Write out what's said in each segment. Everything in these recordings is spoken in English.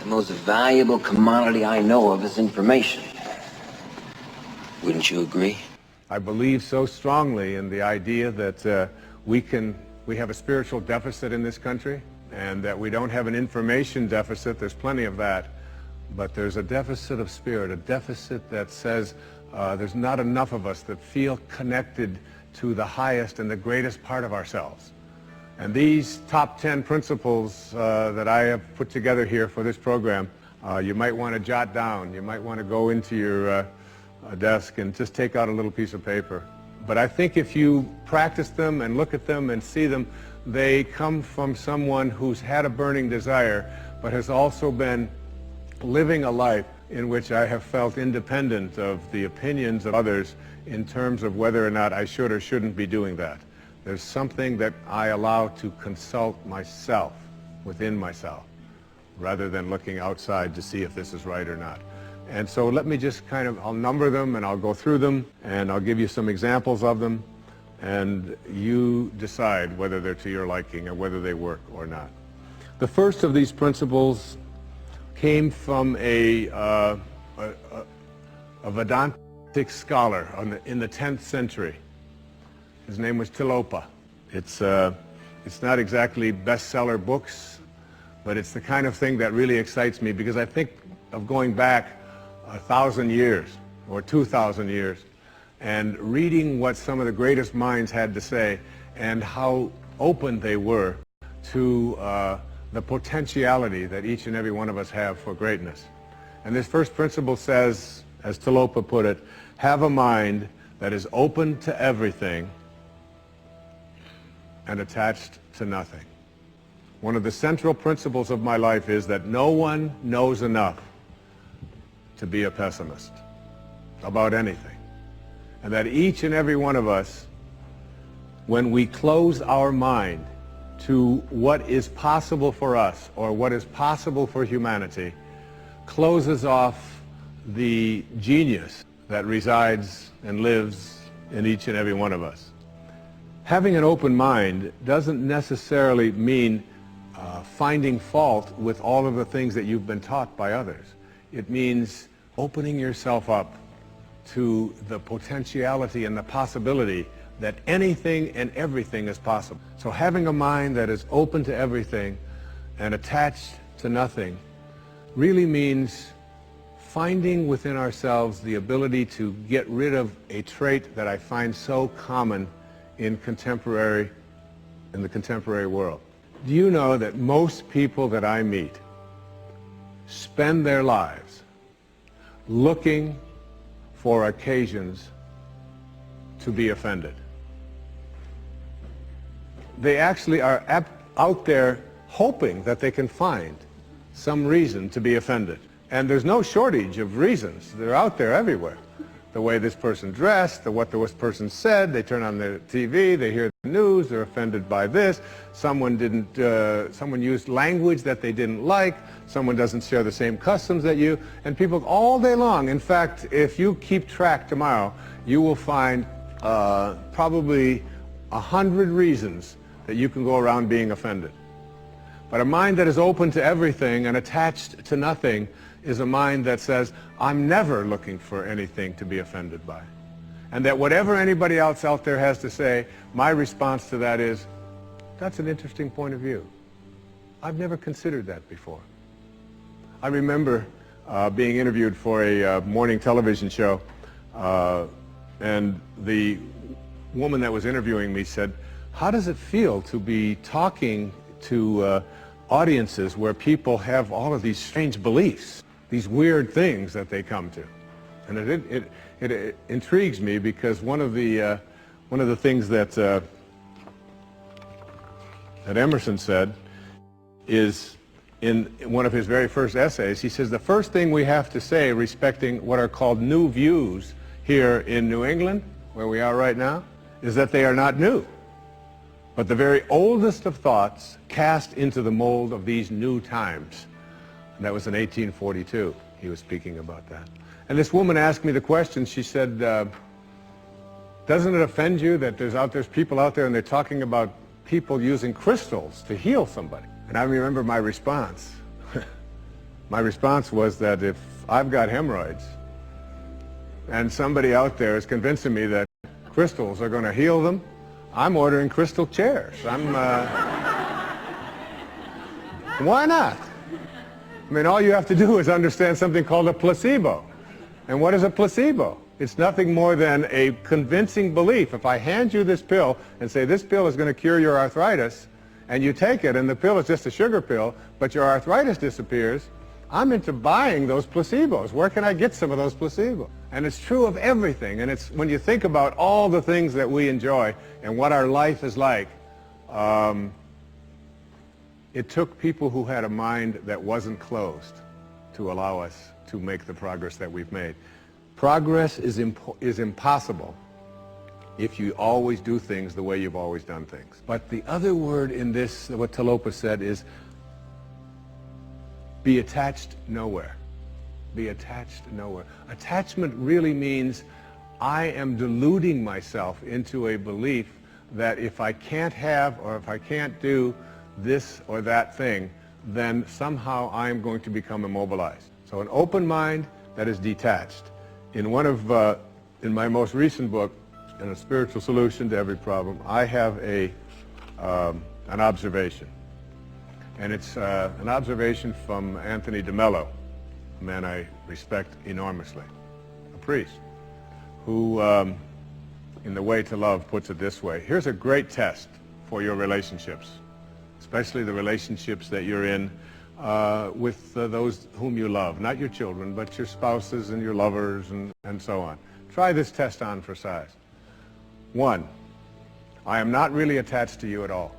The most valuable commodity I know of is information. Wouldn't you agree? I believe so strongly in the idea that we have a spiritual deficit in this country, and that we don't have an information deficit. There's plenty of that. But there's a deficit of spirit, a deficit that says there's not enough of us that feel connected to the highest and the greatest part of ourselves. And these top 10 principles that I have put together here for this program, you might want to jot down. You might want to go into your desk and just take out a little piece of paper. But I think if you practice them and look at them and see them, they come from someone who's had a burning desire, but has also been living a life in which I have felt independent of the opinions of others in terms of whether or not I should or shouldn't be doing that. There's something that I allow to consult myself, within myself, rather than looking outside to see if this is right or not. And so let me just I'll number them and I'll go through them and I'll give you some examples of them, and you decide whether they're to your liking or whether they work or not. The first of these principles came from a Vedantic scholar in the 10th century. His name was Tilopa. It's not exactly bestseller books, but it's the kind of thing that really excites me, because I think of going back 1,000 years or 2,000 years and reading what some of the greatest minds had to say and how open they were to the potentiality that each and every one of us have for greatness. And this first principle says, as Tilopa put it, have a mind that is open to everything and attached to nothing. One of the central principles of my life is that no one knows enough to be a pessimist about anything. And that each and every one of us, when we close our mind to what is possible for us or what is possible for humanity, closes off the genius that resides and lives in each and every one of us. Having an open mind doesn't necessarily mean finding fault with all of the things that you've been taught by others. It means opening yourself up to the potentiality and the possibility that anything and everything is possible. So having a mind that is open to everything and attached to nothing really means finding within ourselves the ability to get rid of a trait that I find so common in the contemporary world. Do you know that most people that I meet spend their lives looking for occasions to be offended? They actually are out there hoping that they can find some reason to be offended. And there's no shortage of reasons. They're out there everywhere. The way this person dressed, what this person said, they turn on their TV, they hear the news, they're offended by this, someone used language that they didn't like, someone doesn't share the same customs that you, and people all day long. In fact, if you keep track tomorrow, you will find probably 100 reasons that you can go around being offended. But a mind that is open to everything and attached to nothing is a mind that says, I'm never looking for anything to be offended by. And that whatever anybody else out there has to say, my response to that is, that's an interesting point of view. I've never considered that before. I remember being interviewed for a morning television show, and the woman that was interviewing me said, how does it feel to be talking to audiences where people have all of these strange beliefs, these weird things that they come to? And it intrigues me, because one of the things that Emerson said is, in one of his very first essays, he says the first thing we have to say respecting what are called new views here in New England, where we are right now, is that they are not new, but the very oldest of thoughts cast into the mold of these new times. And that was in 1842. He was speaking about that. And this woman asked me the question. She said, doesn't it offend you that there's people out there and they're talking about people using crystals to heal somebody? And I remember my response. My response was that if I've got hemorrhoids and somebody out there is convincing me that crystals are going to heal them, I'm ordering crystal chairs. Why not? I mean, all you have to do is understand something called a placebo. And what is a placebo? It's nothing more than a convincing belief. If I hand you this pill and say this pill is going to cure your arthritis, and you take it and the pill is just a sugar pill, but your arthritis disappears, I'm into buying those placebos. Where can I get some of those placebos? And it's true of everything. And it's when you think about all the things that we enjoy and what our life is like, it took people who had a mind that wasn't closed to allow us to make the progress that we've made. Progress is impossible if you always do things the way you've always done things. But the other word in this, what Talopa said, is be attached nowhere. Be attached nowhere. Attachment really means I am deluding myself into a belief that if I can't have or if I can't do this or that thing, then somehow I'm going to become immobilized. So an open mind that is detached. In my most recent book, in A Spiritual Solution to Every Problem, I have an observation. And it's an observation from Anthony DeMello, a man I respect enormously, a priest, who, in The Way to Love, puts it this way. Here's a great test for your relationships, especially the relationships that you're in with those whom you love, not your children, but your spouses and your lovers and so on. Try this test on for size. 1, I am not really attached to you at all.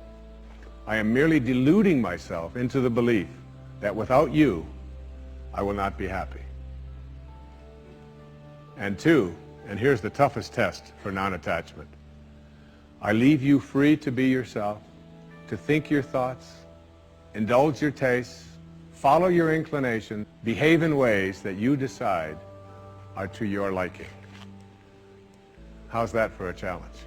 I am merely deluding myself into the belief that without you, I will not be happy. And 2, and here's the toughest test for non-attachment, I leave you free to be yourself, to think your thoughts, indulge your tastes, follow your inclination, behave in ways that you decide are to your liking. How's that for a challenge?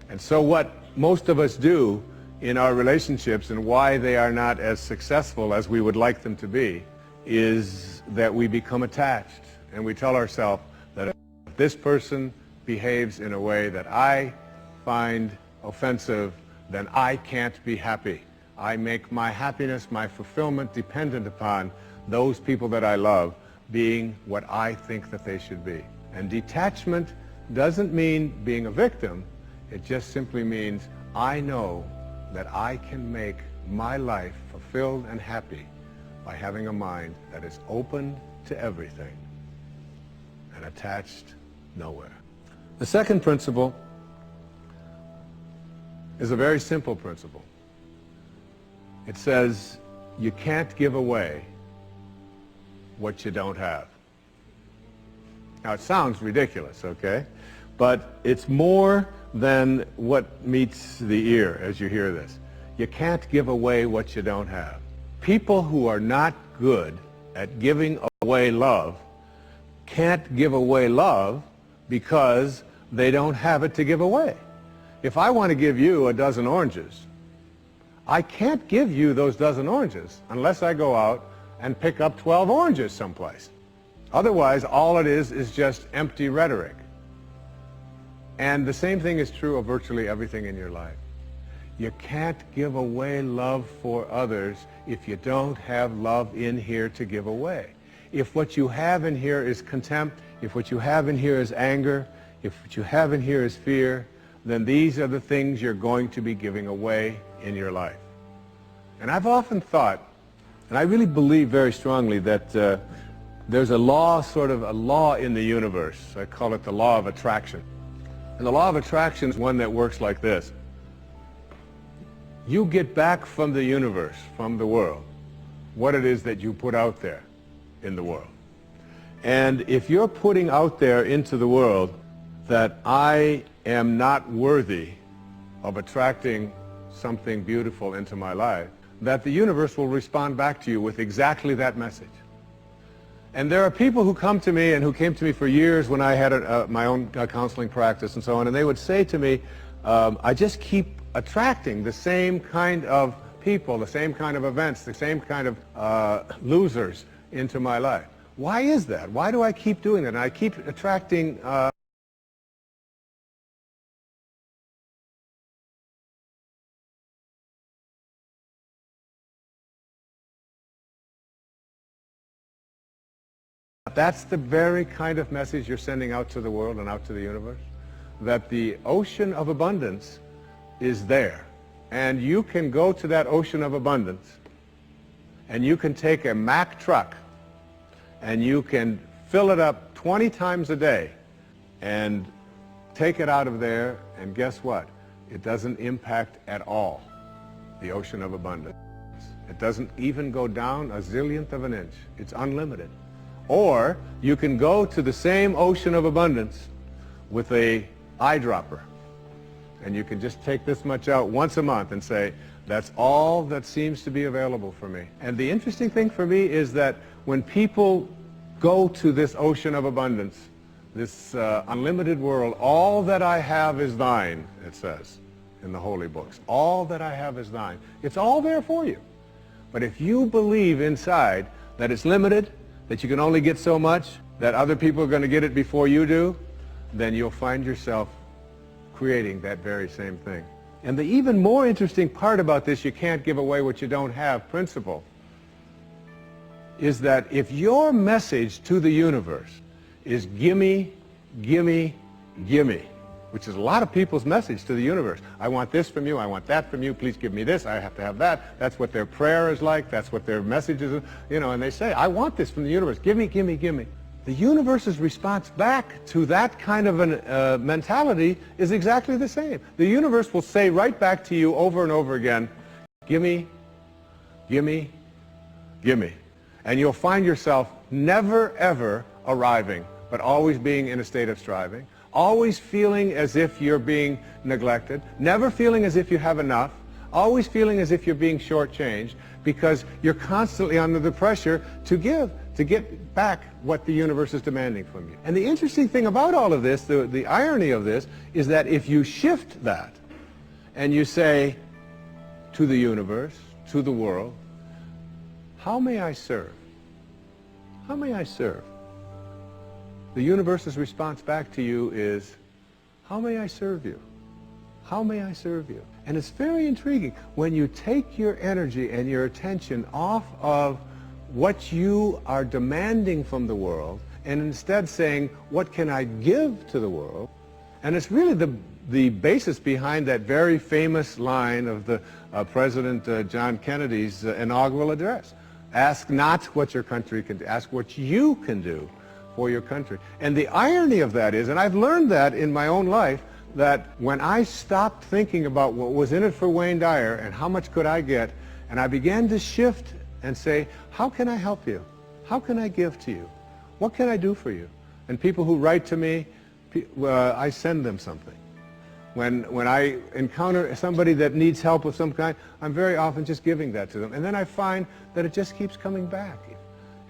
And so what most of us do in our relationships and why they are not as successful as we would like them to be is that we become attached and we tell ourselves that if this person behaves in a way that I find offensive, then I can't be happy. I make my happiness, my fulfillment dependent upon those people that I love being what I think that they should be. And detachment doesn't mean being a victim. It just simply means I know that I can make my life fulfilled and happy by having a mind that is open to everything and attached nowhere. The second principle is a very simple principle. It says you can't give away what you don't have. Now it sounds ridiculous, okay? But it's more than what meets the ear as you hear this. You can't give away what you don't have. People who are not good at giving away love can't give away love because they don't have it to give away. If I want to give you a dozen oranges, I can't give you those dozen oranges unless I go out and pick up 12 oranges someplace. Otherwise, all it is just empty rhetoric. And the same thing is true of virtually everything in your life. You can't give away love for others if you don't have love in here to give away. If what you have in here is contempt, if what you have in here is anger, if what you have in here is fear, then these are the things you're going to be giving away in your life. And I've often thought, and I really believe very strongly that there's a law, sort of a law in the universe. I call it the law of attraction. And the law of attraction is one that works like this. You get back from the universe, from the world, what it is that you put out there in the world. And if you're putting out there into the world that I am not worthy of attracting something beautiful into my life, that the universe will respond back to you with exactly that message. And there are people who come to me and who came to me for years when I had my own counseling practice and so on, and they would say to me, I just keep attracting the same kind of people, the same kind of events, the same kind of losers into my life. Why is that? Why do I keep doing that? And I keep attracting that's the very kind of message you're sending out to the world and out to the universe, that the ocean of abundance is there. And you can go to that ocean of abundance, and you can take a Mack truck, and you can fill it up 20 times a day, and take it out of there, and guess what? It doesn't impact at all the ocean of abundance. It doesn't even go down a zillionth of an inch. It's unlimited. Or you can go to the same ocean of abundance with a eyedropper, and you can just take this much out once a month and say, that's all that seems to be available for me. And the interesting thing for me is that when people go to this ocean of abundance, this unlimited world, all that I have is thine, it says in the holy books. All that I have is thine. It's all there for you. But if you believe inside that it's limited, that you can only get so much, that other people are going to get it before you do, then you'll find yourself creating that very same thing. And the even more interesting part about this, you can't give away what you don't have principle, is that if your message to the universe is gimme, gimme, gimme, which is a lot of people's message to the universe. I want this from you, I want that from you, please give me this, I have to have that. That's what their prayer is like, that's what their message is, you know, and they say, I want this from the universe, gimme, gimme, gimme. The universe's response back to that kind of a mentality is exactly the same. The universe will say right back to you over and over again, gimme, gimme, gimme. And you'll find yourself never ever arriving, but always being in a state of striving, always feeling as if you're being neglected, never feeling as if you have enough, always feeling as if you're being shortchanged, because you're constantly under the pressure to give, to get back what the universe is demanding from you. And the interesting thing about all of this, the irony of this, is that if you shift that and you say to the universe, to the world, how may I serve? How may I serve? The universe's response back to you is, how may I serve you? How may I serve you? And it's very intriguing. When you take your energy and your attention off of what you are demanding from the world, and instead saying, what can I give to the world? And it's really the basis behind that very famous line of the President John Kennedy's inaugural address. Ask not what your country can do, ask what you can do for your country. And the irony of that is, and I've learned that in my own life, that when I stopped thinking about what was in it for Wayne Dyer and how much could I get, and I began to shift and say, how can I help you? How can I give to you? What can I do for you? And people who write to me, I send them something. When I encounter somebody that needs help of some kind, I'm very often just giving that to them. And then I find that it just keeps coming back.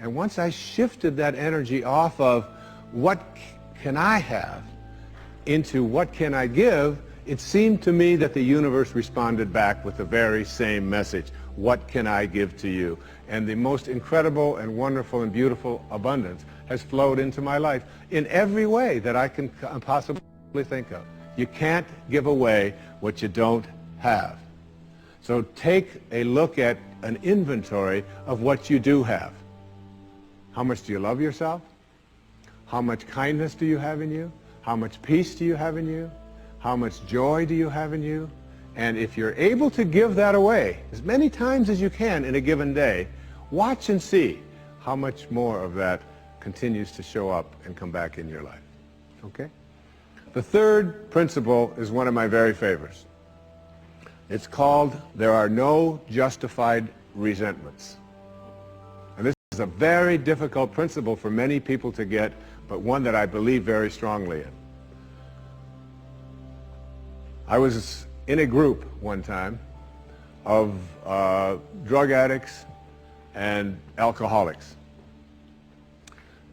And once I shifted that energy off of what can I have into what can I give, it seemed to me that the universe responded back with the very same message. What can I give to you? And the most incredible and wonderful and beautiful abundance has flowed into my life in every way that I can possibly think of. You can't give away what you don't have. So take a look at an inventory of what you do have. How much do you love yourself? How much kindness do you have in you? How much peace do you have in you? How much joy do you have in you? And if you're able to give that away as many times as you can in a given day, watch and see how much more of that continues to show up and come back in your life. Okay? The third principle is one of my very favorites. It's called, there are no justified resentments. And this is a very difficult principle for many people to get, but one that I believe very strongly in. I was in a group one time of drug addicts and alcoholics.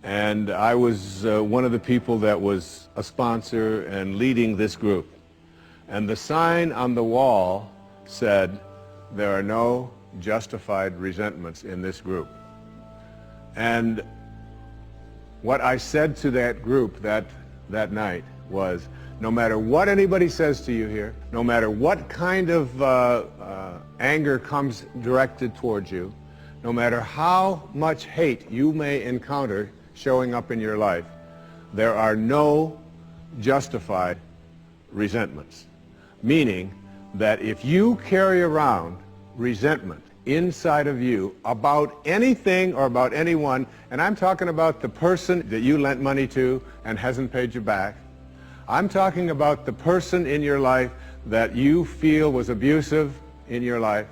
And I was one of the people that was a sponsor and leading this group. And the sign on the wall said, there are no justified resentments in this group. And what I said to that group that night was, no matter what anybody says to you here, no matter what kind of anger comes directed towards you, no matter how much hate you may encounter showing up in your life, there are no justified resentments. Meaning that if you carry around resentment inside of you about anything or about anyone, and I'm talking about the person that you lent money to and hasn't paid you back, I'm talking about the person in your life that you feel was abusive in your life,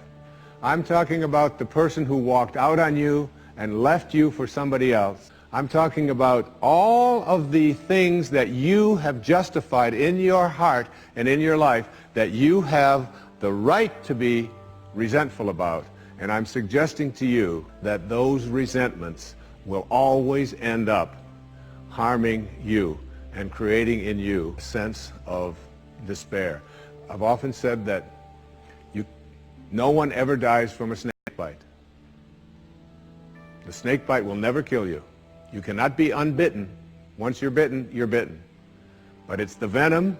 I'm talking about the person who walked out on you and left you for somebody else, I'm talking about all of the things that you have justified in your heart and in your life that you have the right to be resentful about. And I'm suggesting to you that those resentments will always end up harming you and creating in you a sense of despair. I've often said that no one ever dies from a snake bite. The snake bite will never kill you. You cannot be unbitten. Once you're bitten, you're bitten. But it's the venom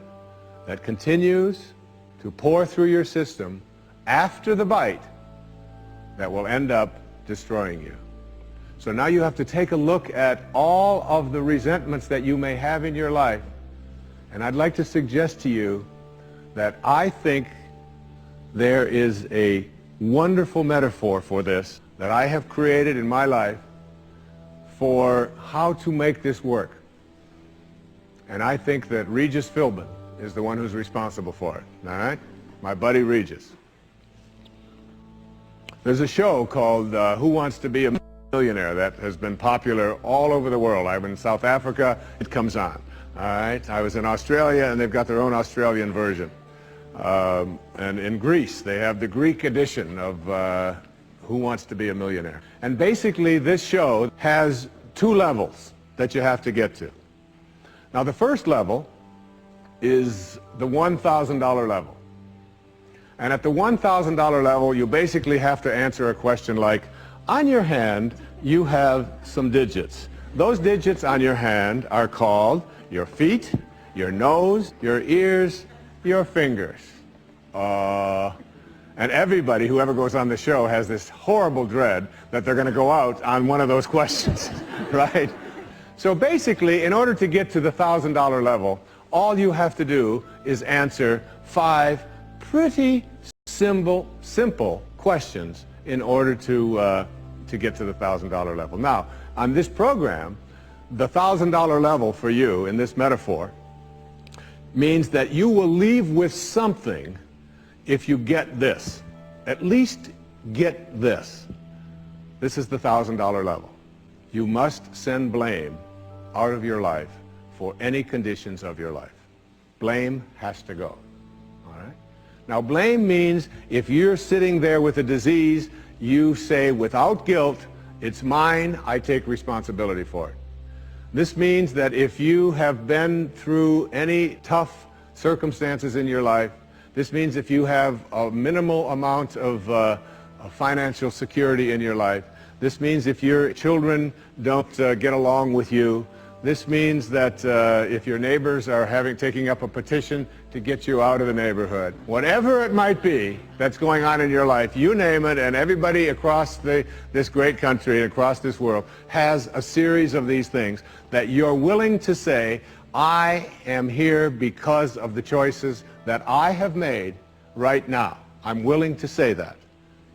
that continues to pour through your system after the bite that will end up destroying you. So now you have to take a look at all of the resentments that you may have in your life. And I'd like to suggest to you that I think there is a wonderful metaphor for this that I have created in my life for how to make this work. And I think that Regis Philbin is the one who's responsible for it, all right? My buddy Regis. There's a show called Who Wants to Be a Millionaire that has been popular all over the world. I'm in South Africa, it comes on, all right? I was in Australia, and they've got their own Australian version. And in Greece, they have the Greek edition of Who Wants to Be a Millionaire. And basically, this show has two levels that you have to get to. Now, the first level is the $1,000 level. And at the $1,000 level, you basically have to answer a question like, on your hand, you have some digits. Those digits on your hand are called your feet, your nose, your ears, your fingers. And everybody who ever goes on the show has this horrible dread that they're going to go out on one of those questions, right? So basically, in order to get to the $1,000 level, all you have to do is answer 5 pretty simple questions in order to get to the $1,000 level. Now, on this program, the $1,000 level for you in this metaphor means that you will leave with something if you get this. At least get this. This is the $1,000 level. You must send blame out of your life for any conditions of your life. Blame has to go. All right? Now, blame means if you're sitting there with a disease, you say without guilt, it's mine, I take responsibility for it. This means that if you have been through any tough circumstances in your life, this means if you have a minimal amount of financial security in your life, this means if your children don't get along with you, this means that if your neighbors are taking up a petition to get you out of the neighborhood, whatever it might be that's going on in your life, you name it, and everybody across this great country and across this world has a series of these things that you're willing to say, I am here because of the choices that I have made right now. I'm willing to say that.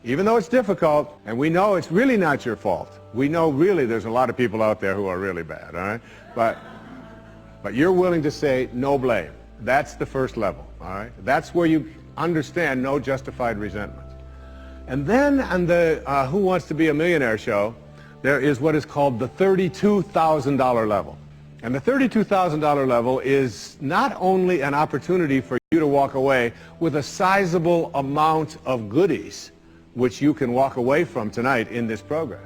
Even though it's difficult, and we know it's really not your fault. We know really there's a lot of people out there who are really bad, all right? But you're willing to say no blame. That's the first level, all right? That's where you understand no justified resentment. And then on the Who Wants to Be a Millionaire show, there is what is called the $32,000 level. And the $32,000 level is not only an opportunity for you to walk away with a sizable amount of goodies, which you can walk away from tonight in this program,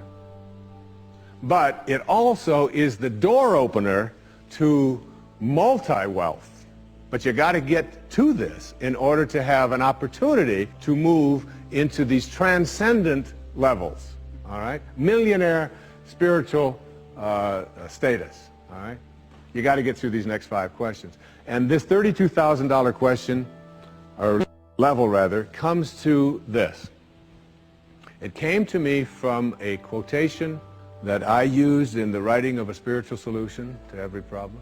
but it also is the door opener to multi-wealth. But you got to get to this in order to have an opportunity to move into these transcendent levels, all right? Millionaire spiritual status, all right? You got to get through these next 5 questions. And this $32,000 question, or level rather, comes to this. It came to me from a quotation that I used in the writing of A Spiritual Solution to Every Problem.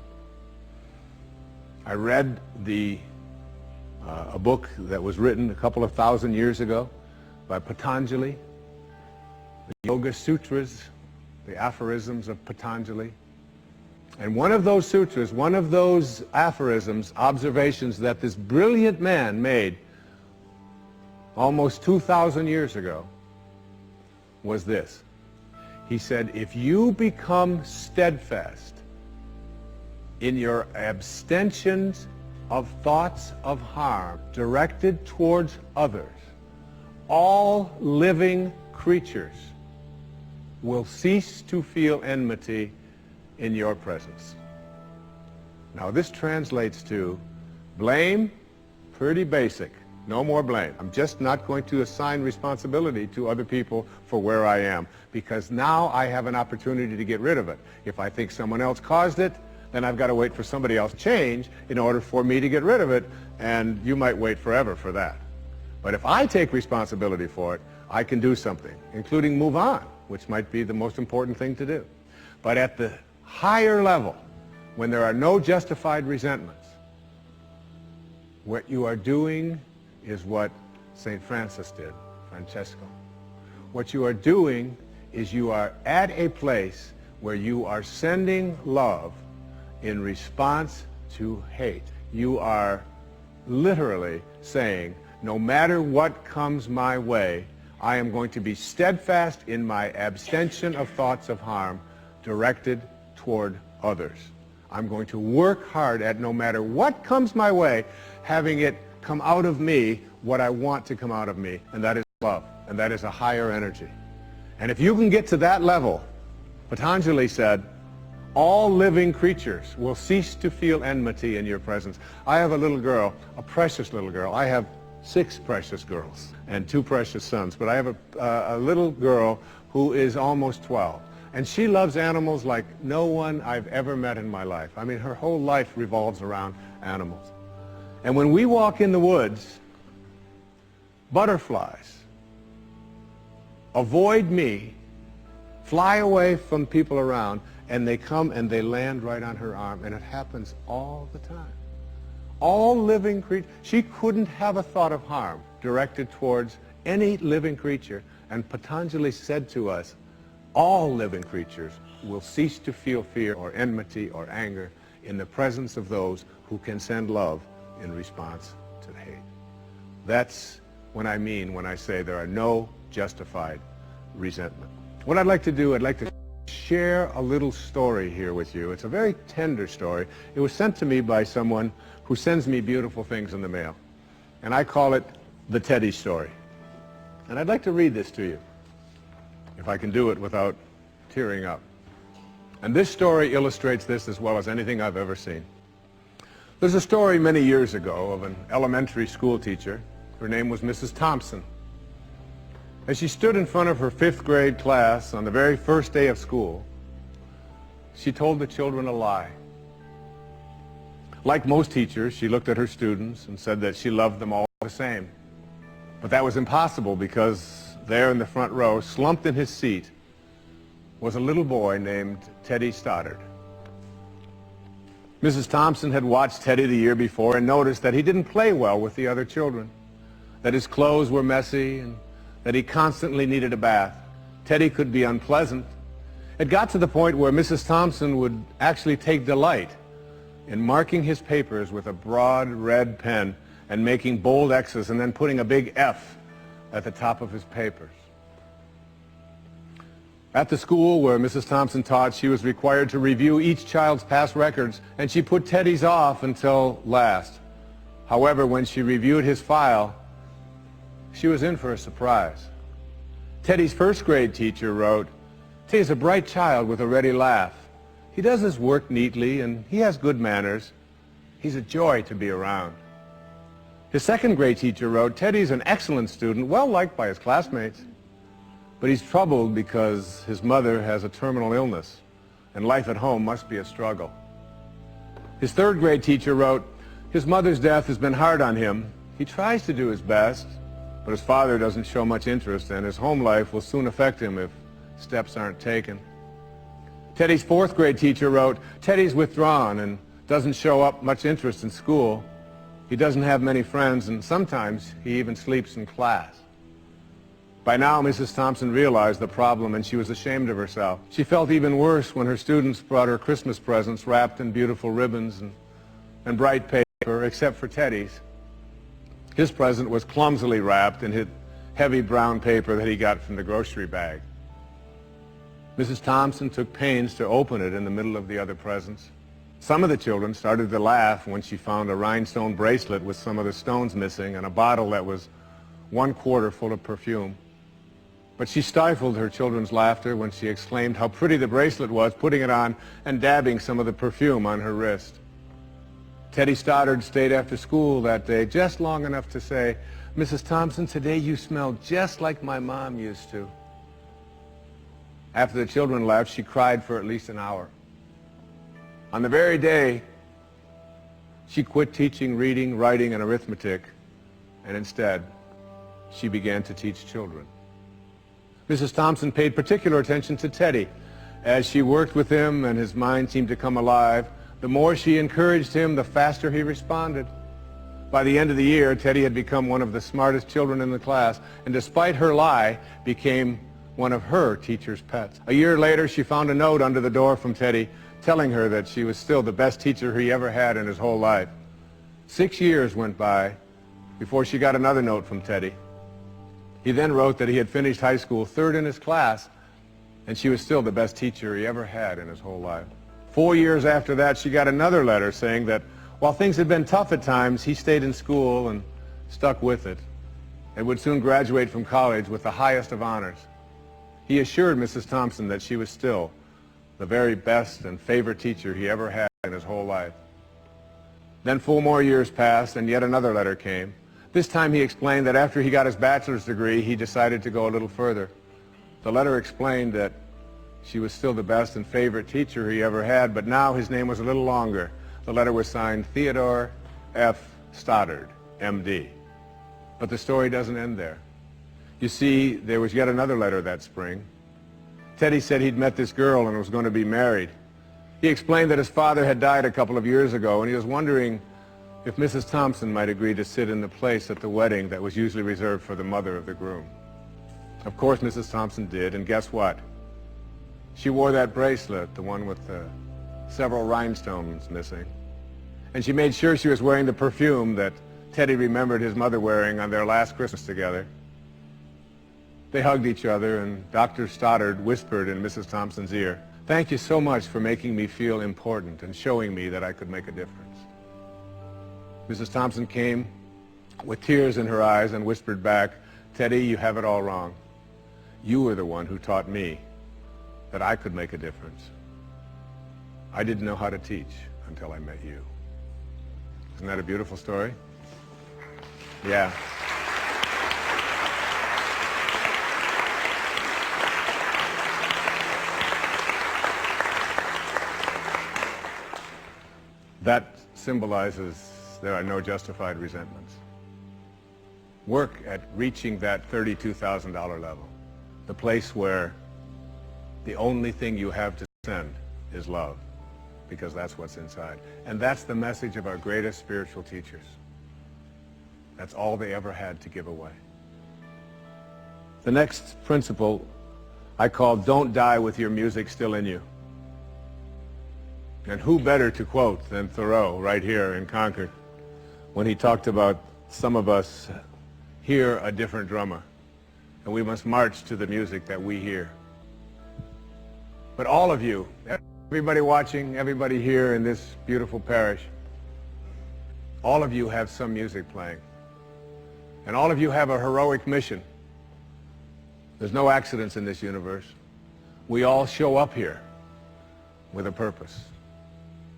I read a book that was written a couple of thousand years ago by Patanjali, the Yoga Sutras, the aphorisms of Patanjali. And one of those sutras, one of those aphorisms, observations that this brilliant man made almost 2,000 years ago was this. He said, if you become steadfast in your abstentions of thoughts of harm directed towards others, all living creatures will cease to feel enmity in your presence. Now this translates to blame, pretty basic. No more blame. I'm just not going to assign responsibility to other people for where I am, because now I have an opportunity to get rid of it. If I think someone else caused it, then I've got to wait for somebody else to change in order for me to get rid of it, and you might wait forever for that. But if I take responsibility for it, I can do something, including move on, which might be the most important thing to do. But at the higher level, when there are no justified resentments, what you are doing is what St. Francis did, Francesco. What you are doing is you are at a place where you are sending love in response to hate. You are literally saying, no matter what comes my way, I am going to be steadfast in my abstention of thoughts of harm directed toward others. I'm going to work hard at, no matter what comes my way, having it come out of me what I want to come out of me, and that is love, and that is a higher energy. And if you can get to that level, Patanjali said, all living creatures will cease to feel enmity in your presence. I have a little girl, a precious little girl. I have 6 precious girls and 2 precious sons, but I have a little girl who is almost 12. And she loves animals like no one I've ever met in my life. I mean, her whole life revolves around animals. And when we walk in the woods, butterflies avoid me, fly away from people around, and they come and they land right on her arm, and it happens all the time. All living creatures, she couldn't have a thought of harm directed towards any living creature, and Patanjali said to us, all living creatures will cease to feel fear or enmity or anger in the presence of those who can send love in response to hate. That's what I mean when I say there are no justified resentment. What I'd like to do, I'd like to share a little story here with you. It's a very tender story. It was sent to me by someone who sends me beautiful things in the mail. And I call it the Teddy story. And I'd like to read this to you, if I can do it without tearing up. And this story illustrates this as well as anything I've ever seen. There's a story many years ago of an elementary school teacher. Her name was Mrs. Thompson. As she stood in front of her 5th grade class on the very first day of school, she told the children a lie. Like most teachers, she looked at her students and said that she loved them all the same. But that was impossible, because there in the front row, slumped in his seat, was a little boy named Teddy Stoddard. Mrs. Thompson had watched Teddy the year before and noticed that he didn't play well with the other children, that his clothes were messy, and that he constantly needed a bath. Teddy could be unpleasant. It got to the point where Mrs. Thompson would actually take delight in marking his papers with a broad red pen and making bold X's and then putting a big F at the top of his papers. At the school where Mrs. Thompson taught, she was required to review each child's past records, and she put Teddy's off until last. However, when she reviewed his file, she was in for a surprise. Teddy's 1st grade teacher wrote, "Teddy's a bright child with a ready laugh. He does his work neatly and he has good manners. He's a joy to be around." His second grade teacher wrote, "Teddy's an excellent student, well liked by his classmates, but he's troubled because his mother has a terminal illness, and life at home must be a struggle." His third grade teacher wrote, "His mother's death has been hard on him. He tries to do his best, but his father doesn't show much interest, and his home life will soon affect him if steps aren't taken." Teddy's fourth grade teacher wrote, "Teddy's withdrawn and doesn't show up much interest in school. He doesn't have many friends, and sometimes he even sleeps in class." By now, Mrs. Thompson realized the problem, and she was ashamed of herself. She felt even worse when her students brought her Christmas presents wrapped in beautiful ribbons and bright paper, except for Teddy's. His present was clumsily wrapped in heavy brown paper that he got from the grocery bag. Mrs. Thompson took pains to open it in the middle of the other presents. Some of the children started to laugh when she found a rhinestone bracelet with some of the stones missing and a bottle that was 1/4 full of perfume. But she stifled her children's laughter when she exclaimed how pretty the bracelet was, putting it on and dabbing some of the perfume on her wrist. Teddy Stoddard stayed after school that day just long enough to say, "Mrs. Thompson, today you smell just like my mom used to." After the children left, she cried for at least an hour. On the very day, she quit teaching reading, writing, and arithmetic, and instead, she began to teach children. Mrs. Thompson paid particular attention to Teddy. As she worked with him and his mind seemed to come alive, the more she encouraged him, the faster he responded. By the end of the year, Teddy had become one of the smartest children in the class, and despite her lie, became one of her teacher's pets. A year later, she found a note under the door from Teddy telling her that she was still the best teacher he ever had in his whole life. 6 years went by before she got another note from Teddy. He then wrote that he had finished high school third in his class, and she was still the best teacher he ever had in his whole life. 4 years after that, she got another letter saying that while things had been tough at times, he stayed in school and stuck with it, and would soon graduate from college with the highest of honors. He assured Mrs. Thompson that she was still the very best and favorite teacher he ever had in his whole life. Then 4 more years passed, and yet another letter came. This time he explained that after he got his bachelor's degree, he decided to go a little further. The letter explained that she was still the best and favorite teacher he ever had, but now his name was a little longer. The letter was signed Theodore F. Stoddard, M.D. But the story doesn't end there. You see, there was yet another letter that spring. Teddy said he'd met this girl and was going to be married. He explained that his father had died a couple of years ago, and he was wondering if Mrs. Thompson might agree to sit in the place at the wedding that was usually reserved for the mother of the groom. Of course, Mrs. Thompson did, and guess what? She wore that bracelet, the one with the several rhinestones missing. And she made sure she was wearing the perfume that Teddy remembered his mother wearing on their last Christmas together. They hugged each other, and Dr. Stoddard whispered in Mrs. Thompson's ear, "Thank you so much for making me feel important and showing me that I could make a difference." Mrs. Thompson came with tears in her eyes and whispered back, "Teddy, you have it all wrong. You were the one who taught me that I could make a difference. I didn't know how to teach until I met you." Isn't that a beautiful story? Yeah. That symbolizes there are no justified resentments. Work at reaching that $32,000 level, the place where the only thing you have to send is love, because that's what's inside. And that's the message of our greatest spiritual teachers. That's all they ever had to give away. The next principle I call "Don't die with your music still in you." And who better to quote than Thoreau right here in Concord when he talked about some of us hear a different drummer, and we must march to the music that we hear. But all of you, everybody watching, everybody here in this beautiful parish, all of you have some music playing. And all of you have a heroic mission. There's no accidents in this universe. We all show up here with a purpose.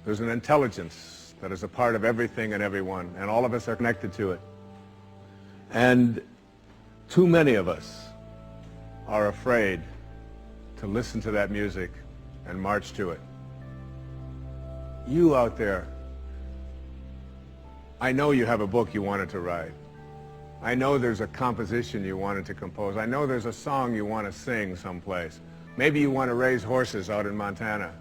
There's an intelligence that is a part of everything and everyone, and all of us are connected to it. And too many of us are afraid to listen to that music and march to it. You out there, I know you have a book you wanted to write. I know there's a composition you wanted to compose. I know there's a song you want to sing someplace. Maybe you want to raise horses out in Montana.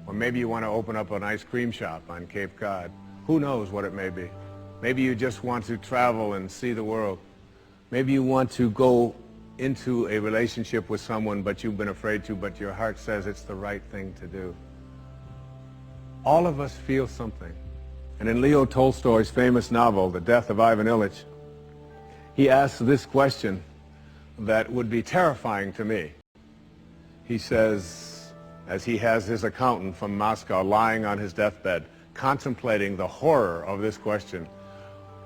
Or maybe you want to open up an ice cream shop on Cape Cod. Who knows what it may be. Maybe you just want to travel and see the world. Maybe you want to go into a relationship with someone but you've been afraid to, but your heart says it's the right thing to do. All of us feel something. And in Leo Tolstoy's famous novel, The Death of Ivan Ilyich, he asks this question that would be terrifying to me. He says, as he has his accountant from Moscow lying on his deathbed, contemplating the horror of this question,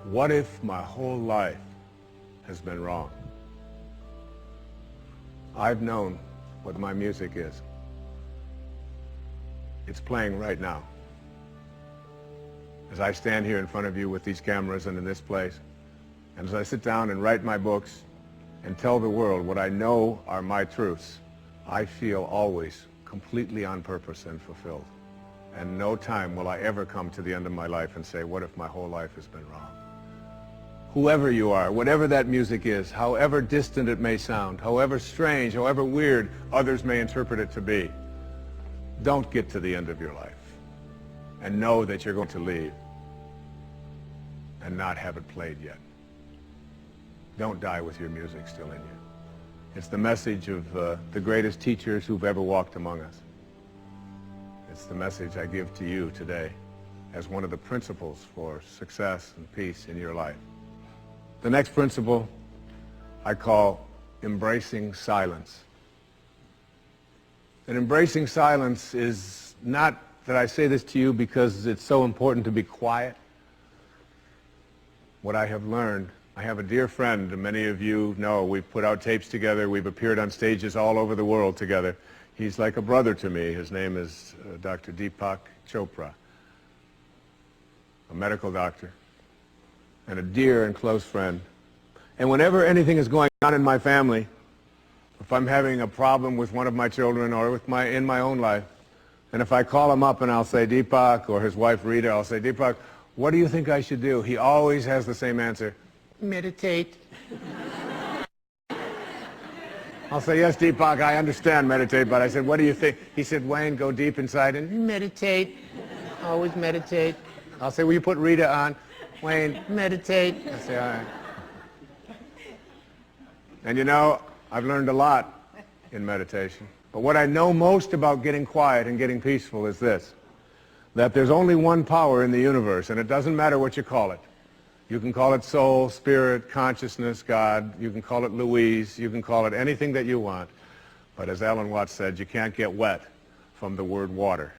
what if my whole life has been wrong? I've known what my music is. It's playing right now. As I stand here in front of you with these cameras and in this place, and as I sit down and write my books and tell the world what I know are my truths, I feel always completely on purpose and fulfilled. And no time will I ever come to the end of my life and say, what if my whole life has been wrong? Whoever you are, whatever that music is, however distant it may sound, however strange, however weird others may interpret it to be, don't get to the end of your life and know that you're going to leave and not have it played yet. Don't die with your music still in you. It's the message of the greatest teachers who've ever walked among us. It's the message I give to you today as one of the principles for success and peace in your life. The next principle I call embracing silence. And embracing silence is not that I say this to you because it's so important to be quiet. What I have learned, I have a dear friend, and many of you know, we've put out tapes together, we've appeared on stages all over the world together. He's like a brother to me. His name is Dr. Deepak Chopra, a medical doctor, and a dear and close friend. And whenever anything is going on in my family, if I'm having a problem with one of my children or with in my own life, and if I call him up and I'll say, Deepak, or his wife Rita, I'll say, Deepak, what do you think I should do? He always has the same answer, meditate. I'll say, yes, Deepak, I understand meditate, but I said, what do you think? He said, Wayne, go deep inside and meditate. Always meditate. I'll say, will you put Rita on? Wayne, meditate. I say, all right. And you know, I've learned a lot in meditation. But what I know most about getting quiet and getting peaceful is this, that there's only one power in the universe, and it doesn't matter what you call it. You can call it soul, spirit, consciousness, God. You can call it Louise. You can call it anything that you want. But as Alan Watts said, you can't get wet from the word water.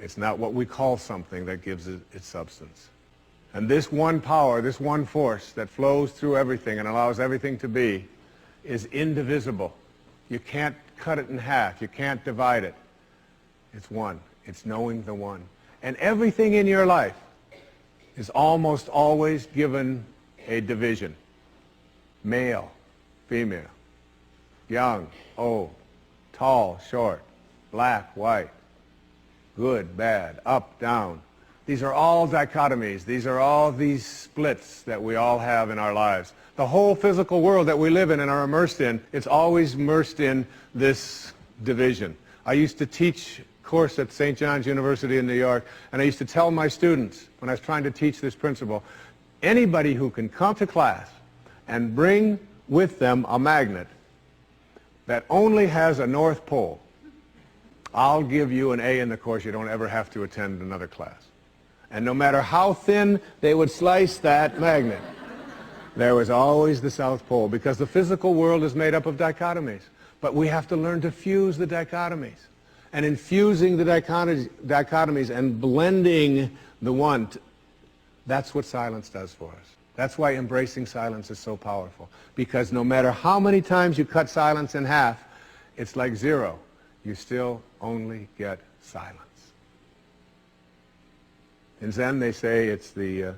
It's not what we call something that gives it its substance. And this one power, this one force that flows through everything and allows everything to be is indivisible. You can't cut it in half. You can't divide it. It's one. It's knowing the one. And everything in your life is almost always given a division. Male, female, young, old, tall, short, black, white, good, bad, up, down. These are all dichotomies. These are all these splits that we all have in our lives. The whole physical world that we live in and are immersed in, it's always immersed in this division. I used to teach course at St. John's University in New York, and I used to tell my students when I was trying to teach this principle, anybody who can come to class and bring with them a magnet that only has a North Pole, I'll give you an A in the course. You don't ever have to attend another class. And no matter how thin they would slice that magnet, there was always the South Pole, because the physical world is made up of dichotomies. But we have to learn to fuse the dichotomies. And in fusing the dichotomies and blending the one, that's what silence does for us. That's why embracing silence is so powerful. Because no matter how many times you cut silence in half, it's like zero. You still only get silence. In Zen, they say it's the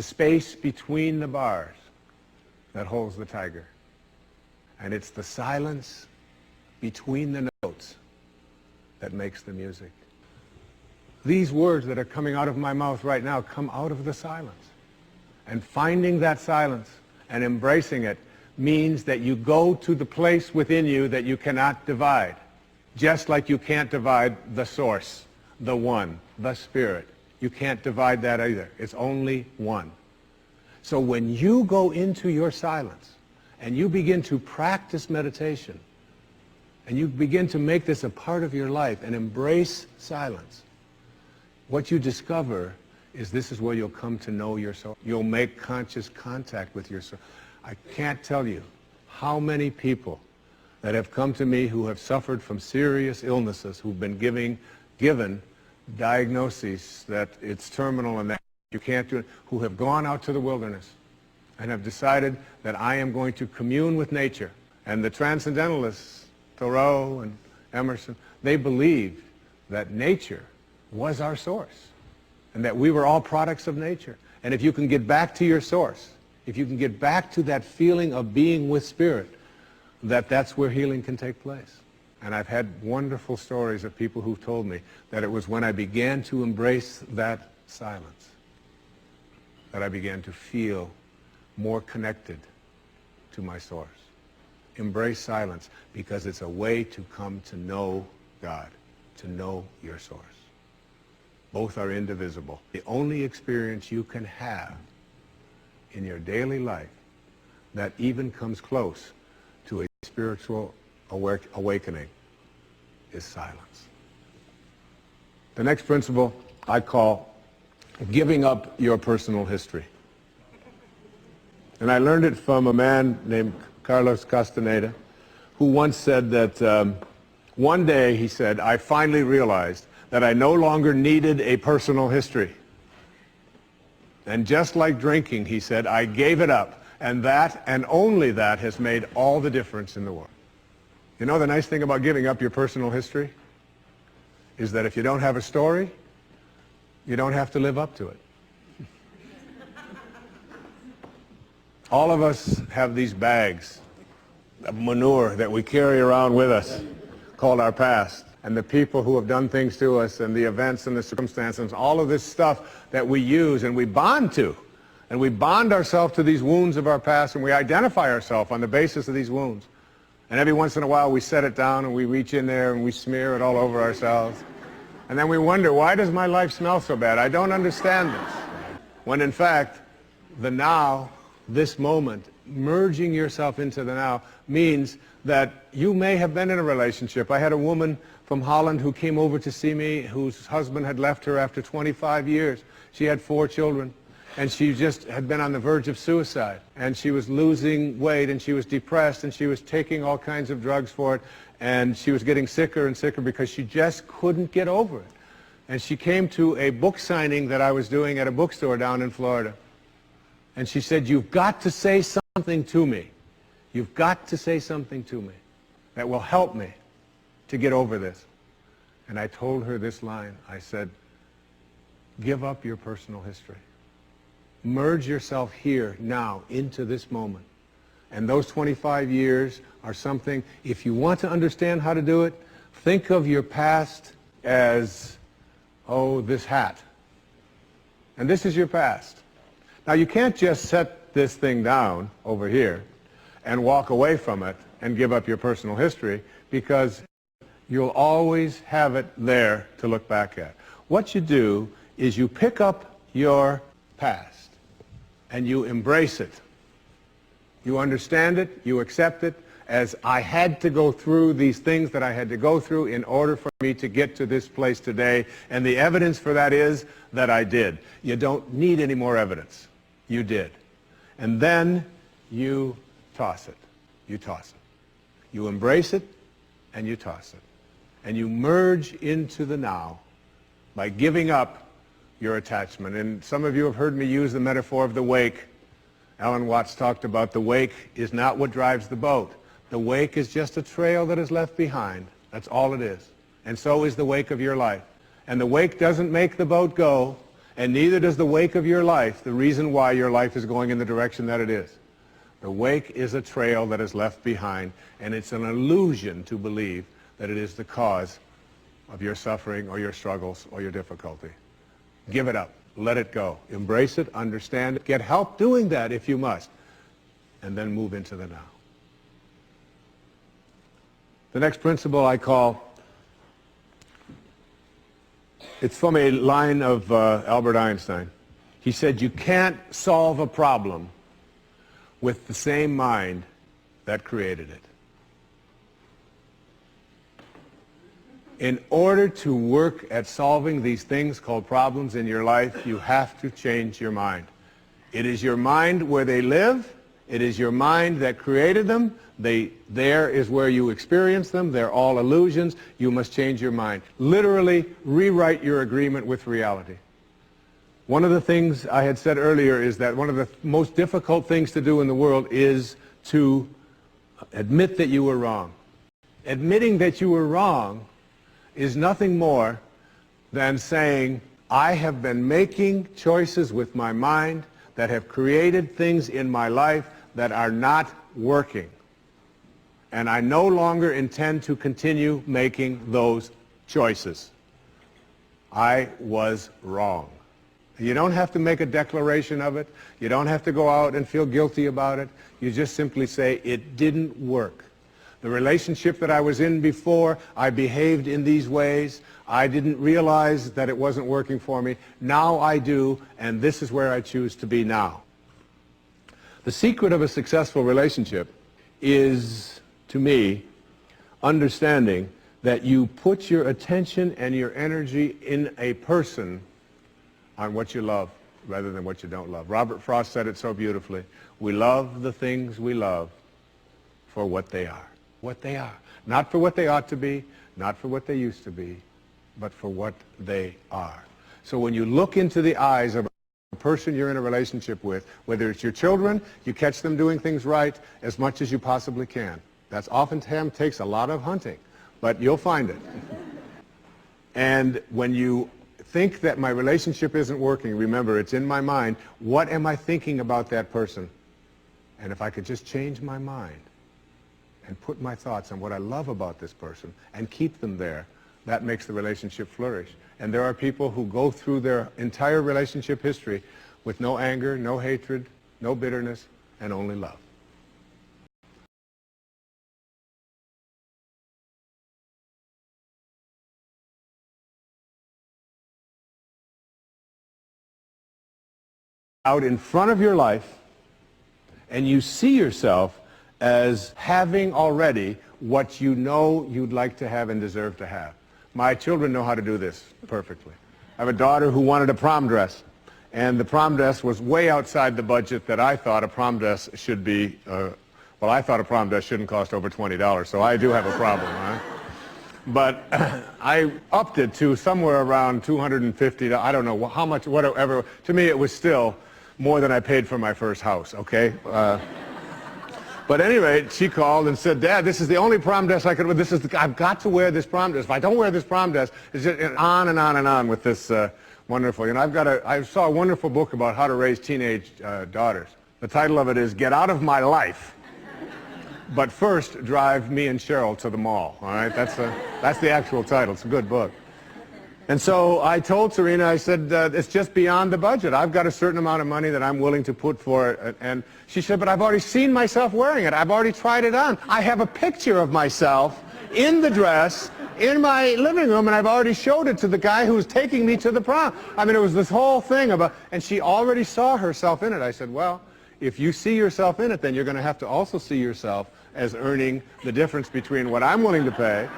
space between the bars. that holds the tiger. And it's the silence between the notes that makes the music. These words that are coming out of my mouth right now come out of the silence. And finding that silence and embracing it means that you go to the place within you that you cannot divide. Just like you can't divide the source, the one, the spirit. You can't divide that either. It's only one. So when you go into your silence and you begin to practice meditation and you begin to make this a part of your life and embrace silence, what you discover is this is where you'll come to know your soul. You'll make conscious contact with your soul. I can't tell you how many people that have come to me who have suffered from serious illnesses, who've been given diagnoses that it's terminal and that you can't do it, who have gone out to the wilderness and have decided that I am going to commune with nature. And the transcendentalists, Thoreau and Emerson, they believed that nature was our source and that we were all products of nature. And if you can get back to your source, if you can get back to that feeling of being with spirit, that's where healing can take place. And I've had wonderful stories of people who've told me that it was when I began to embrace that silence that I began to feel more connected to my source. Embrace silence because it's a way to come to know God, to know your source. Both are indivisible. The only experience you can have in your daily life that even comes close to a spiritual awakening is silence. The next principle I call giving up your personal history. And I learned it from a man named Carlos Castaneda, who once said that one day, he said, I finally realized that I no longer needed a personal history. And just like drinking, he said, I gave it up. And that, and only that, has made all the difference in the world. You know the nice thing about giving up your personal history is that if you don't have a story, you don't have to live up to it. All of us have these bags of manure that we carry around with us called our past. And the people who have done things to us and the events and the circumstances, all of this stuff that we use and we bond to. And we bond ourselves to these wounds of our past and we identify ourselves on the basis of these wounds. And every once in a while we set it down and we reach in there and we smear it all over ourselves. And then we wonder, why does my life smell so bad? I don't understand this. When in fact, the now, this moment, merging yourself into the now means that you may have been in a relationship. I had a woman from Holland who came over to see me whose husband had left her after 25 years. She had 4 children. And she just had been on the verge of suicide. And she was losing weight, and she was depressed, and she was taking all kinds of drugs for it. And she was getting sicker and sicker because she just couldn't get over it. And she came to a book signing that I was doing at a bookstore down in Florida. And she said, you've got to say something to me. You've got to say something to me that will help me to get over this. And I told her this line. I said, give up your personal history. Merge yourself here, now, into this moment. And those 25 years are something, if you want to understand how to do it, think of your past as, oh, this hat. And this is your past. Now, you can't just set this thing down over here and walk away from it and give up your personal history because you'll always have it there to look back at. What you do is you pick up your past and you embrace it. You understand it, you accept it as I had to go through these things that I had to go through in order for me to get to this place today. And the evidence for that is that I did. You don't need any more evidence. You did. And then you toss it. You toss it. You embrace it and you toss it. And you merge into the now by giving up your attachment. And some of you have heard me use the metaphor of the wake. Alan Watts talked about the wake is not what drives the boat. The wake is just a trail that is left behind. That's all it is. And so is the wake of your life. And the wake doesn't make the boat go, and neither does the wake of your life the reason why your life is going in the direction that it is. The wake is a trail that is left behind, and it's an illusion to believe that it is the cause of your suffering or your struggles or your difficulty. Give it up. Let it go. Embrace it. Understand it. Get help doing that if you must. And then move into the now. The next principle I call, it's from a line of Albert Einstein. He said, you can't solve a problem with the same mind that created it. In order to work at solving these things called problems in your life, you have to change your mind. It is your mind where they live. It is your mind that created them. There is where you experience them. They're all illusions. You must change your mind. Literally rewrite your agreement with reality. One of the things I had said earlier is that one of the most difficult things to do in the world is to admit that you were wrong. Admitting that you were wrong is nothing more than saying, I have been making choices with my mind that have created things in my life that are not working. And I no longer intend to continue making those choices. I was wrong. You don't have to make a declaration of it. You don't have to go out and feel guilty about it. You just simply say, it didn't work. The relationship that I was in before, I behaved in these ways. I didn't realize that it wasn't working for me. Now I do, and this is where I choose to be now. The secret of a successful relationship is, to me, understanding that you put your attention and your energy in a person on what you love rather than what you don't love. Robert Frost said it so beautifully. We love the things we love for what they are. What they are. Not for what they ought to be, not for what they used to be, but for what they are. So when you look into the eyes of a person you're in a relationship with, whether it's your children, you catch them doing things right as much as you possibly can. That's oftentimes takes a lot of hunting, but you'll find it. And when you think that my relationship isn't working, remember, it's in my mind. What am I thinking about that person? And if I could just change my mind and put my thoughts on what I love about this person and keep them there, that makes the relationship flourish. And there are people who go through their entire relationship history with no anger, no hatred, no bitterness, and only love. Out in front of your life, and you see yourself as having already what you know you'd like to have and deserve to have. My children know how to do this perfectly. I have a daughter who wanted a prom dress, and the prom dress was way outside the budget that I thought a prom dress should be. Well, I thought a prom dress shouldn't cost over $20, so I do have a problem, right? But I upped it to somewhere around $250. I don't know how much, whatever. To me, it was still more than I paid for my first house, okay? But anyway, she called and said, Dad, this is the only prom dress I could wear. I've got to wear this prom dress. If I don't wear this prom dress, it's just on and on and on with this wonderful. You know, I saw a wonderful book about how to raise teenage daughters. The title of it is Get Out of My Life, but first drive me and Cheryl to the mall. All right, that's the actual title. It's a good book. And so I told Serena, I said, it's just beyond the budget. I've got a certain amount of money that I'm willing to put for it. And she said, but I've already seen myself wearing it. I've already tried it on. I have a picture of myself in the dress in my living room, and I've already showed it to the guy who was taking me to the prom. I mean, it was this whole thing about, and she already saw herself in it. I said, well, if you see yourself in it, then you're going to have to also see yourself as earning the difference between what I'm willing to pay.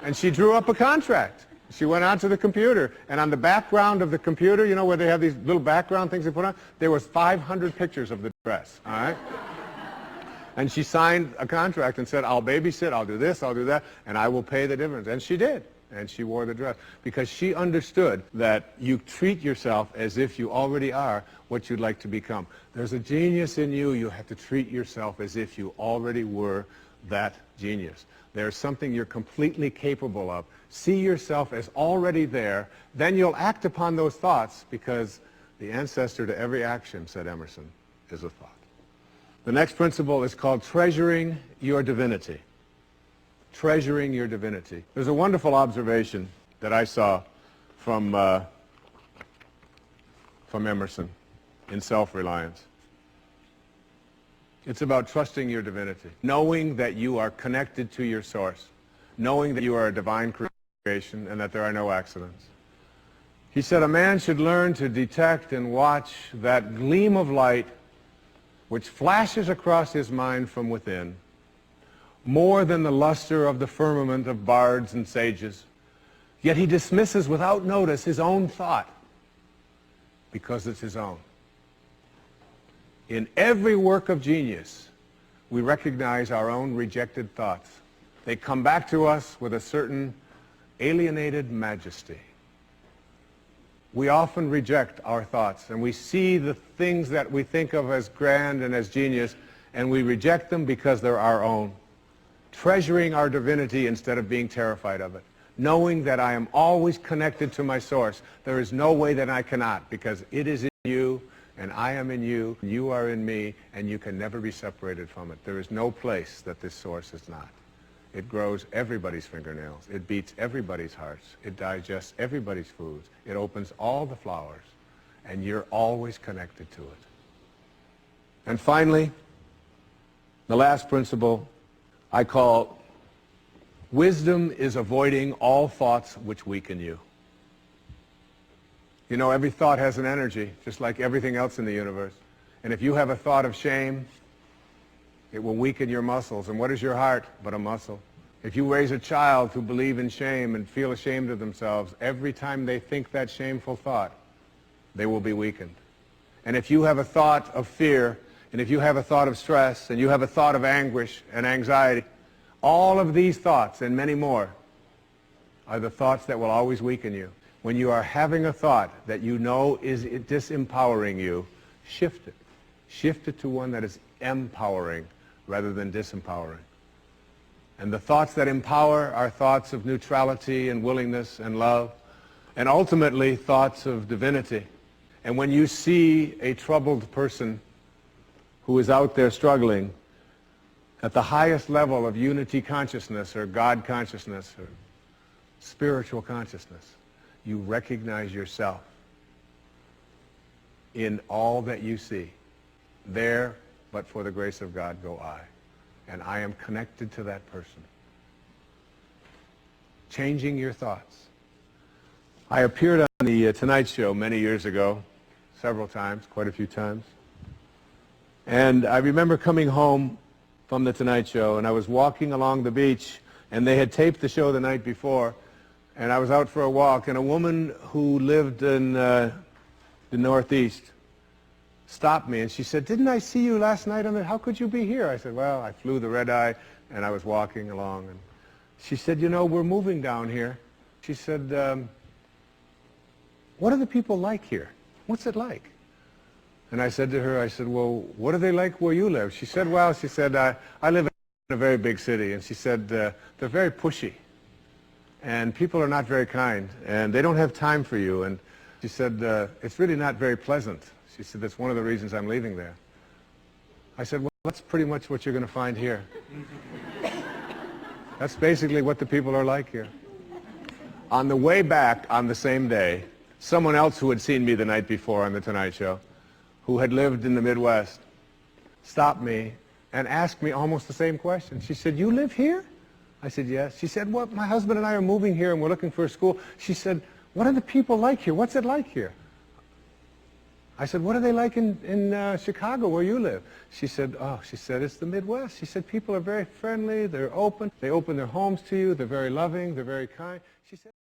And she drew up a contract. She went onto the computer, and on the background of the computer, you know, where they have these little background things they put on, there was 500 pictures of the dress, all right? And she signed a contract and said, I'll babysit, I'll do this, I'll do that, and I will pay the difference. And she did, and she wore the dress, because she understood that you treat yourself as if you already are what you'd like to become. There's a genius in you. You have to treat yourself as if you already were that genius. There's something you're completely capable of. See yourself as already there. Then you'll act upon those thoughts, because the ancestor to every action, said Emerson, is a thought. The next principle is called treasuring your divinity. Treasuring your divinity. There's a wonderful observation that I saw from Emerson in Self-Reliance. It's about trusting your divinity, knowing that you are connected to your source, knowing that you are a divine creation and that there are no accidents. He said a man should learn to detect and watch that gleam of light which flashes across his mind from within, more than the luster of the firmament of bards and sages. Yet he dismisses without notice his own thought, because it's his own. In every work of genius, we recognize our own rejected thoughts. They come back to us with a certain alienated majesty. We often reject our thoughts, and we see the things that we think of as grand and as genius, and we reject them because they're our own. Treasuring our divinity instead of being terrified of it. Knowing that I am always connected to my source. There is no way that I cannot, because it is in you, and I am in you, you are in me, and you can never be separated from it. There is no place that this source is not. It grows everybody's fingernails. It beats everybody's hearts. It digests everybody's foods. It opens all the flowers, and you're always connected to it. And finally, the last principle I call wisdom is avoiding all thoughts which weaken you. You know, every thought has an energy, just like everything else in the universe. And if you have a thought of shame, it will weaken your muscles. And what is your heart but a muscle? If you raise a child who believe in shame and feel ashamed of themselves, every time they think that shameful thought, they will be weakened. And if you have a thought of fear, and if you have a thought of stress, and you have a thought of anguish and anxiety, all of these thoughts and many more are the thoughts that will always weaken you. When you are having a thought that you know is disempowering you, shift it. Shift it to one that is empowering rather than disempowering. And the thoughts that empower are thoughts of neutrality and willingness and love, and ultimately thoughts of divinity. And when you see a troubled person who is out there struggling at the highest level of unity consciousness or God consciousness or spiritual consciousness, you recognize yourself in all that you see. There, but for the grace of God, go I. And I am connected to that person. Changing your thoughts. I appeared on the Tonight Show many years ago, several times, quite a few times. And I remember coming home from the Tonight Show, and I was walking along the beach, and they had taped the show the night before, and I was out for a walk, and a woman who lived in the Northeast stopped me, and she said, "Didn't I see you last night on it? How could you be here?" I said, "Well, I flew the red eye, and I was walking along." And she said, "You know, we're moving down here." She said, "What are the people like here? What's it like?" And I said to her, I said, "Well, what are they like where you live?" She said, "Well," she said, I live in a very big city." And she said, "They're very pushy, and people are not very kind, and they don't have time for you." And she said, "It's really not very pleasant." She said, "That's one of the reasons I'm leaving there." I said, "Well, that's pretty much what you're going to find here." That's basically what the people are like here. On the way back on the same day, someone else who had seen me the night before on the Tonight Show, who had lived in the Midwest, stopped me and asked me almost the same question. She said, "You live here?" I said, "Yes." She said, "Well, my husband and I are moving here and we're looking for a school." She said, "What are the people like here? What's it like here?" I said, "What are they like in Chicago where you live?" She said, "Oh," she said, "it's the Midwest." She said, "People are very friendly, they're open, they open their homes to you, they're very loving, they're very kind." She said,